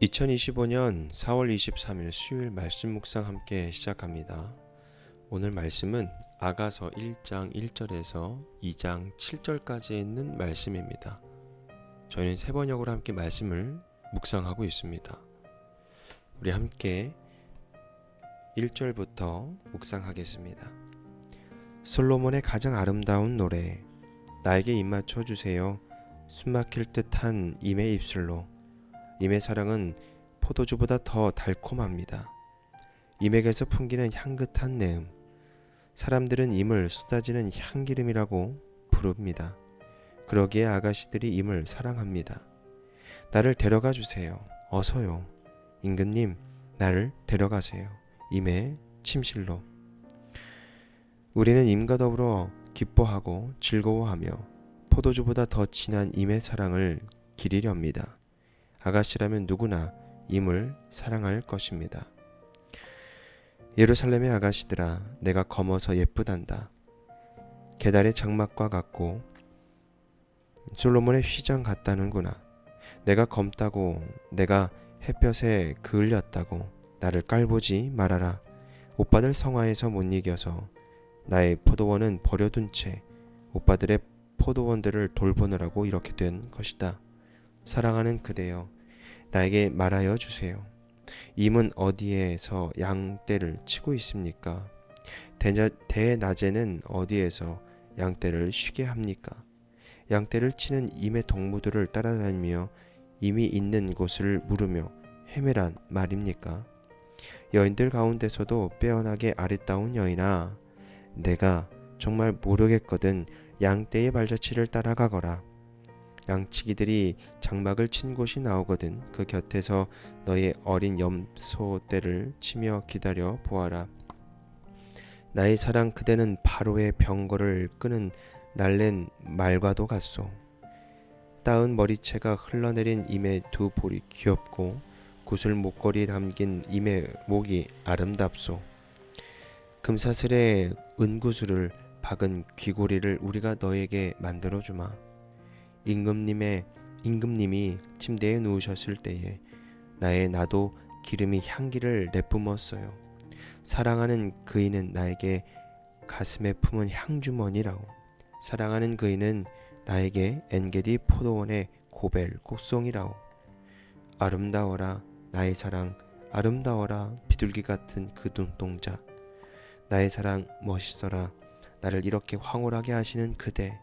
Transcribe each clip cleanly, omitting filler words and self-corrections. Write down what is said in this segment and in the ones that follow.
2025년 4월 23일 수요일 말씀 묵상 함께 시작합니다. 오늘 말씀은 아가서 1장 1절에서 2장 7절까지 있는 말씀입니다. 저희는 세 번역으로 함께 말씀을 묵상하고 있습니다. 우리 함께 1절부터 묵상하겠습니다. 솔로몬의 가장 아름다운 노래, 나에게 입맞춰 주세요. 숨막힐 듯한 임의 입술로. 임의 사랑은 포도주보다 더 달콤합니다. 임에게서 풍기는 향긋한 내음, 사람들은 임을 쏟아지는 향기름이라고 부릅니다. 그러기에 아가씨들이 임을 사랑합니다. 나를 데려가 주세요. 어서요. 임금님, 나를 데려가세요. 임의 침실로. 우리는 임과 더불어 기뻐하고 즐거워하며 포도주보다 더 진한 임의 사랑을 기리렵니다. 아가씨라면 누구나 임을 사랑할 것입니다. 예루살렘의 아가씨들아, 내가 검어서 예쁘단다. 게달의 장막과 같고 솔로몬의 휘장 같다는구나. 내가 검다고, 내가 햇볕에 그을렸다고 나를 깔보지 말아라. 오빠들 성화에서 못 이겨서 나의 포도원은 버려둔 채 오빠들의 포도원들을 돌보느라고 이렇게 된 것이다. 사랑하는 그대여, 나에게 말하여 주세요. 임은 어디에서 양떼를 치고 있습니까? 대낮에는 어디에서 양떼를 쉬게 합니까? 양떼를 치는 임의 동무들을 따라다니며 임이 있는 곳을 물으며 헤매란 말입니까? 여인들 가운데서도 빼어나게 아리따운 여인아, 내가 정말 모르겠거든. 양떼의 발자취를 따라가거라. 양치기들이 장막을 친 곳이 나오거든 그 곁에서 너의 어린 염소떼를 치며 기다려 보아라. 나의 사랑, 그대는 바로의 병거를 끄는 날랜 말과도 같소. 따은 머리채가 흘러내린 임의 두 볼이 귀엽고 구슬 목걸이 담긴 임의 목이 아름답소. 금사슬에 은구슬을 박은 귀고리를 우리가 너에게 만들어주마. 임금님이 침대에 누우셨을 때에 나도 기름이 향기를 내뿜었어요. 사랑하는 그이는 나에게 가슴에 품은 향주머니라오. 사랑하는 그이는 나에게 엔게디 포도원의 고벨 꽃송이라오. 아름다워라 나의 사랑, 아름다워라 비둘기 같은 그 눈동자. 나의 사랑 멋있어라. 나를 이렇게 황홀하게 하시는 그대.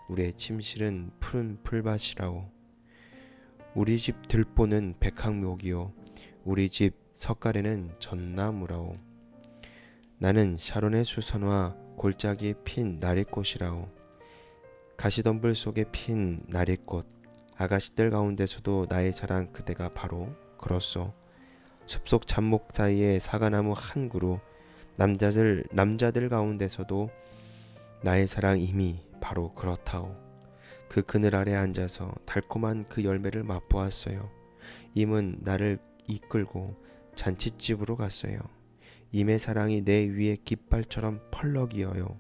우리의 침실은 푸른 풀밭이라오. 우리 집 들보는 백향목이요, 우리 집 석가래는 전나무라오. 나는 샤론의 수선화 골짜기에 핀 나리꽃이라오. 가시덤불 속에 핀 나리꽃. 아가씨들 가운데서도 나의 사랑 그대가 바로 그렇소. 숲속 잡목 사이에 사과나무 한 그루. 남자들 가운데서도 나의 사랑 임이 바로 그렇다오. 그 그늘 아래 앉아서 달콤한 그 열매를 맛보았어요. 임은 나를 이끌고 잔칫집으로 갔어요. 임의 사랑이 내 위에 깃발처럼 펄럭이어요.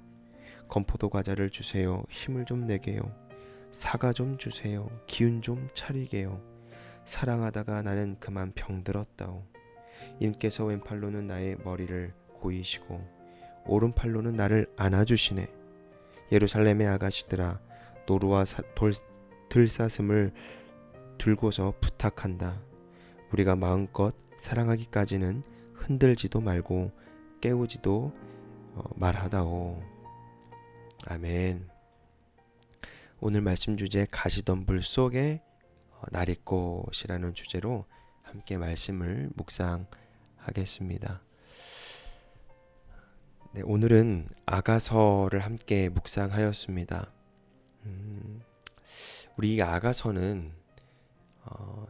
건포도 과자를 주세요. 힘을 좀 내게요. 사과 좀 주세요. 기운 좀 차리게요. 사랑하다가 나는 그만 병들었다오. 임께서 왼팔로는 나의 머리를 고이시고 오른팔로는 나를 안아주시네. 예루살렘의 아가씨들아, 노루와 들사슴을 들고서 부탁한다. 우리가 마음껏 사랑하기까지는 흔들지도 말고 깨우지도 말하다오. 아멘. 오늘 말씀 주제 가시덤불 속에 나리꽃이라는 주제로 함께 말씀을 묵상하겠습니다. 네, 오늘은 아가서를 함께 묵상하였습니다. 우리 아가서는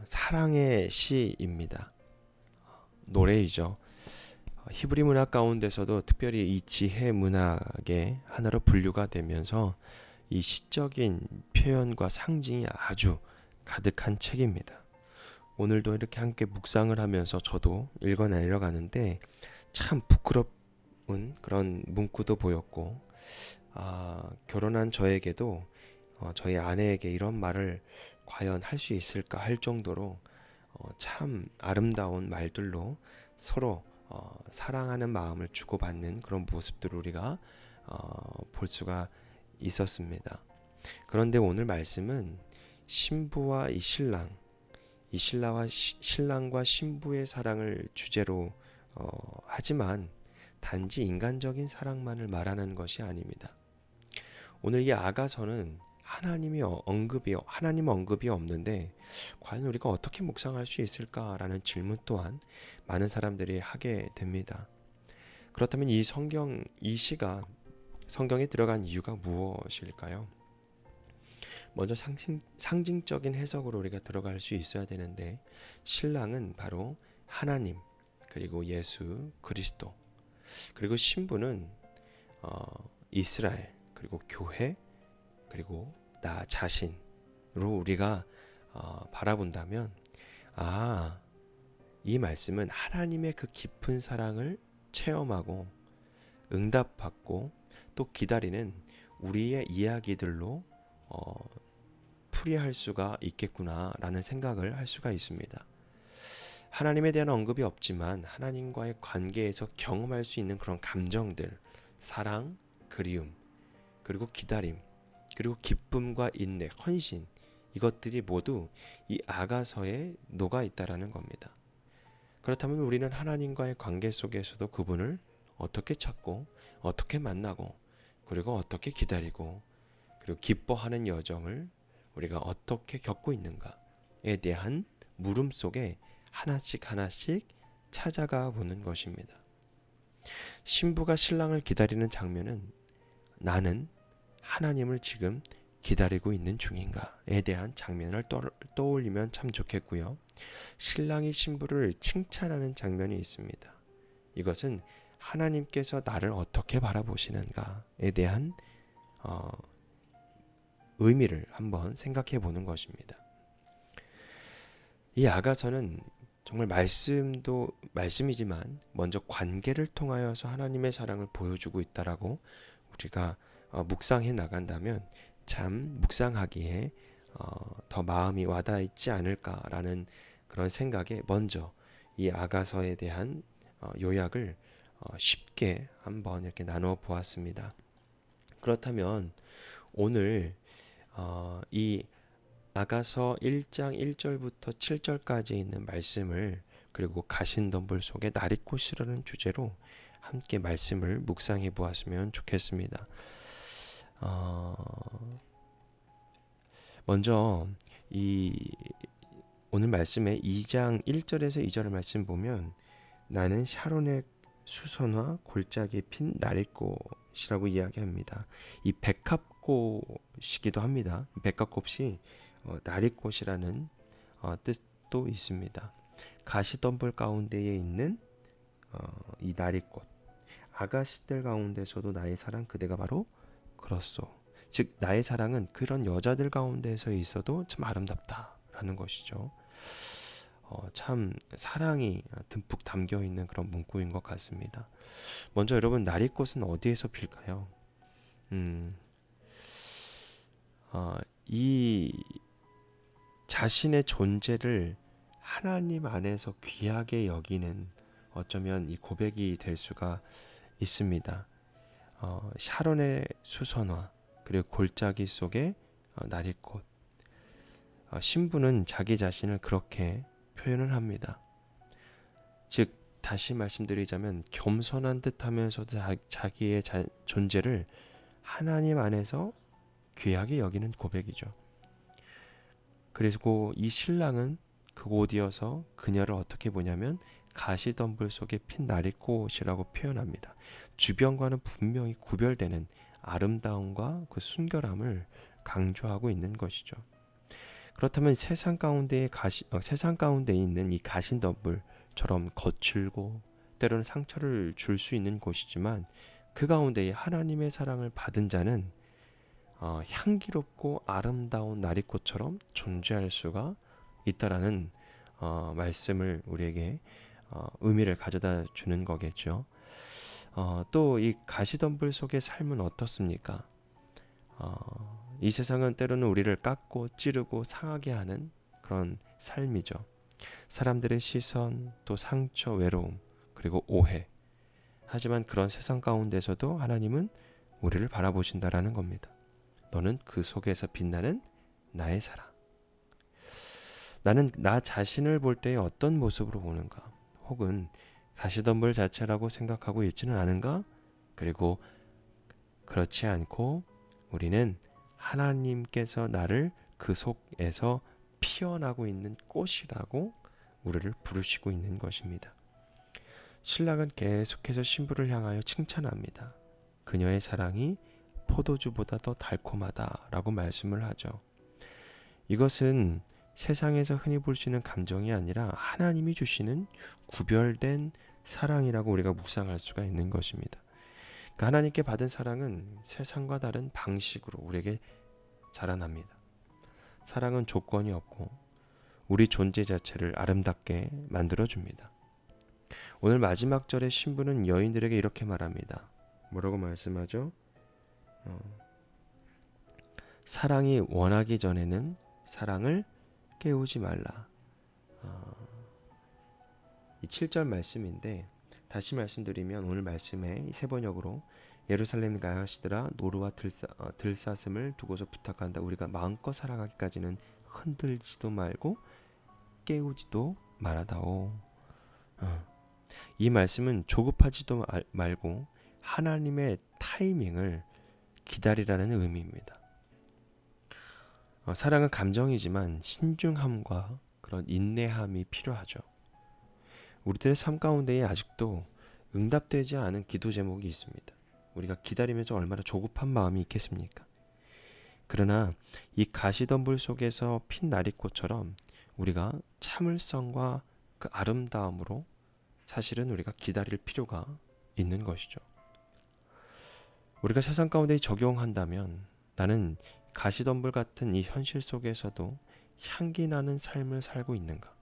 사랑의 시입니다. 노래이죠. 히브리 문학 가운데서도 특별히 이 지혜 문학의 하나로 분류가 되면서 이 시적인 표현과 상징이 아주 가득한 책입니다. 오늘도 이렇게 함께 묵상을 하면서 저도 읽어 내려가는데 참 부끄럽 그런 문구도 보였고, 결혼한 저에게도 저희 아내에게 이런 말을 과연 할 수 있을까 할 정도로 참 아름다운 말들로 서로 사랑하는 마음을 주고받는 그런 모습들을 우리가 볼 수가 있었습니다. 그런데 오늘 말씀은 신부와 이 신랑과 신부의 사랑을 주제로 하지만 단지 인간적인 사랑만을 말하는 것이 아닙니다. 오늘 이 아가서는 하나님 언급이 없는데 과연 우리가 어떻게 묵상할 수 있을까라는 질문 또한 많은 사람들이 하게 됩니다. 그렇다면 이 시가 성경에 들어간 이유가 무엇일까요? 먼저 상징적인 해석으로 우리가 들어갈 수 있어야 되는데, 신랑은 바로 하나님, 그리고 예수 그리스도, 그리고 신부는 이스라엘, 그리고 교회, 그리고 나 자신으로 우리가 바라본다면, 이 말씀은 하나님의 그 깊은 사랑을 체험하고 응답받고 또 기다리는 우리의 이야기들로 풀이할 수가 있겠구나라는 생각을 할 수가 있습니다. 하나님에 대한 언급이 없지만 하나님과의 관계에서 경험할 수 있는 그런 감정들, 사랑, 그리움, 그리고 기다림, 그리고 기쁨과 인내, 헌신, 이것들이 모두 이 아가서에 녹아 있다라는 겁니다. 그렇다면 우리는 하나님과의 관계 속에서도 그분을 어떻게 찾고 어떻게 만나고 그리고 어떻게 기다리고 그리고 기뻐하는 여정을 우리가 어떻게 겪고 있는가에 대한 물음 속에 하나씩 찾아가 보는 것입니다. 신부가 신랑을 기다리는 장면은 나는 하나님을 지금 기다리고 있는 중인가에 대한 장면을 떠올리면 참 좋겠고요. 신랑이 신부를 칭찬하는 장면이 있습니다. 이것은 하나님께서 나를 어떻게 바라보시는가에 대한 의미를 한번 생각해 보는 것입니다. 이 아가서는 정말 말씀이지만 먼저 관계를 통하여서 하나님의 사랑을 보여주고 있다라고 우리가 묵상해 나간다면 참 묵상하기에 더 마음이 와닿지 않을까라는 그런 생각에 먼저 이 아가서에 대한 요약을 쉽게 한번 이렇게 나누어 보았습니다. 그렇다면 오늘 이 아가서 1장 1절부터 7절까지 있는 말씀을 그리고 가신덤불 속의 나리꽃이라는 주제로 함께 말씀을 묵상해 보았으면 좋겠습니다. 먼저 이 오늘 말씀의 2장 1절에서 2절의 말씀 보면 나는 샤론의 수선화 골짜기에 핀 나리꽃이라고 이야기합니다. 이 백합꽃이기도 합니다. 백합꽃이 나리꽃이라는 뜻도 있습니다. 가시덤불 가운데에 있는 이 나리꽃, 아가씨들 가운데서도 나의 사랑 그대가 바로 그렇소. 즉 나의 사랑은 그런 여자들 가운데서 있어도 참 아름답다라는 것이죠. 참 사랑이 듬뿍 담겨 있는 그런 문구인 것 같습니다. 먼저 여러분, 나리꽃은 어디에서 필까요? 이 자신의 존재를 하나님 안에서 귀하게 여기는 어쩌면 이 고백이 될 수가 있습니다. 샤론의 수선화, 그리고 골짜기 속의 나리꽃. 신부는 자기 자신을 그렇게 표현을 합니다. 즉 다시 말씀드리자면 겸손한 듯하면서도 자기의 존재를 하나님 안에서 귀하게 여기는 고백이죠. 그리고 이 신랑은 그곳이어서 그녀를 어떻게 보냐면 가시덤불 속에 핀 나리꽃이라고 표현합니다. 주변과는 분명히 구별되는 아름다움과 그 순결함을 강조하고 있는 것이죠. 그렇다면 세상 가운데 있는 이 가시덤불처럼 거칠고 때로는 상처를 줄 수 있는 곳이지만 그 가운데 하나님의 사랑을 받은 자는 향기롭고 아름다운 나리꽃처럼 존재할 수가 있다라는 말씀을 우리에게 의미를 가져다 주는 거겠죠. 또 이 가시덤불 속의 삶은 어떻습니까? 이 세상은 때로는 우리를 깎고 찌르고 상하게 하는 그런 삶이죠. 사람들의 시선, 또 상처, 외로움, 그리고 오해. 하지만 그런 세상 가운데서도 하나님은 우리를 바라보신다라는 겁니다. 너는 그 속에서 빛나는 나의 사랑. 나는 나 자신을 볼 때에 어떤 모습으로 보는가? 혹은 가시덤불 자체라고 생각하고 있지는 않은가? 그리고 그렇지 않고 우리는 하나님께서 나를 그 속에서 피어나고 있는 꽃이라고 우리를 부르시고 있는 것입니다. 신랑은 계속해서 신부를 향하여 칭찬합니다. 그녀의 사랑이 포도주보다 더 달콤하다라고 말씀을 하죠. 이것은 세상에서 흔히 볼 수 있는 감정이 아니라 하나님이 주시는 구별된 사랑이라고 우리가 묵상할 수가 있는 것입니다. 그러니까 하나님께 받은 사랑은 세상과 다른 방식으로 우리에게 자라납니다. 사랑은 조건이 없고 우리 존재 자체를 아름답게 만들어줍니다. 오늘 마지막 절의 신부는 여인들에게 이렇게 말합니다. 뭐라고 말씀하죠? 사랑이 원하기 전에는 사랑을 깨우지 말라. 이 7절 말씀인데 다시 말씀드리면 오늘 말씀의 세 번역으로 예루살렘 가시들아 노루와 들사슴을 두고서 부탁한다. 우리가 마음껏 사랑하기까지는 흔들지도 말고 깨우지도 말아다오. 이 말씀은 조급하지도 말고 하나님의 타이밍을 기다리라는 의미입니다. 사랑은 감정이지만 신중함과 그런 인내함이 필요하죠. 우리들의 삶 가운데에 아직도 응답되지 않은 기도 제목이 있습니다. 우리가 기다리면서 얼마나 조급한 마음이 있겠습니까? 그러나 이 가시덤불 속에서 핀 나리꽃처럼 우리가 참을성과 그 아름다움으로 사실은 우리가 기다릴 필요가 있는 것이죠. 우리가 세상 가운데 적용한다면 나는 가시덤불 같은 이 현실 속에서도 향기 나는 삶을 살고 있는가?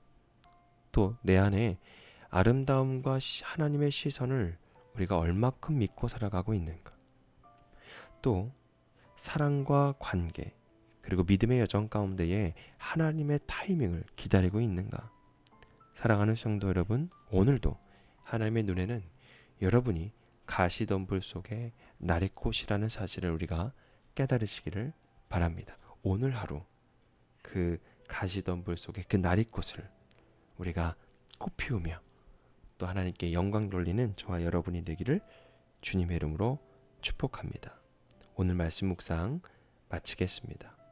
또 내 안에 아름다움과 하나님의 시선을 우리가 얼마큼 믿고 살아가고 있는가? 또 사랑과 관계 그리고 믿음의 여정 가운데에 하나님의 타이밍을 기다리고 있는가? 사랑하는 성도 여러분, 오늘도 하나님의 눈에는 여러분이 가시덤불 속에 나리꽃이라는 사실을 우리가 깨달으시기를 바랍니다. 오늘 하루 그 가시덤불 속에 그 나리꽃을 우리가 꽃 피우며 또 하나님께 영광 돌리는 저와 여러분이 되기를 주님의 이름으로 축복합니다. 오늘 말씀 묵상 마치겠습니다.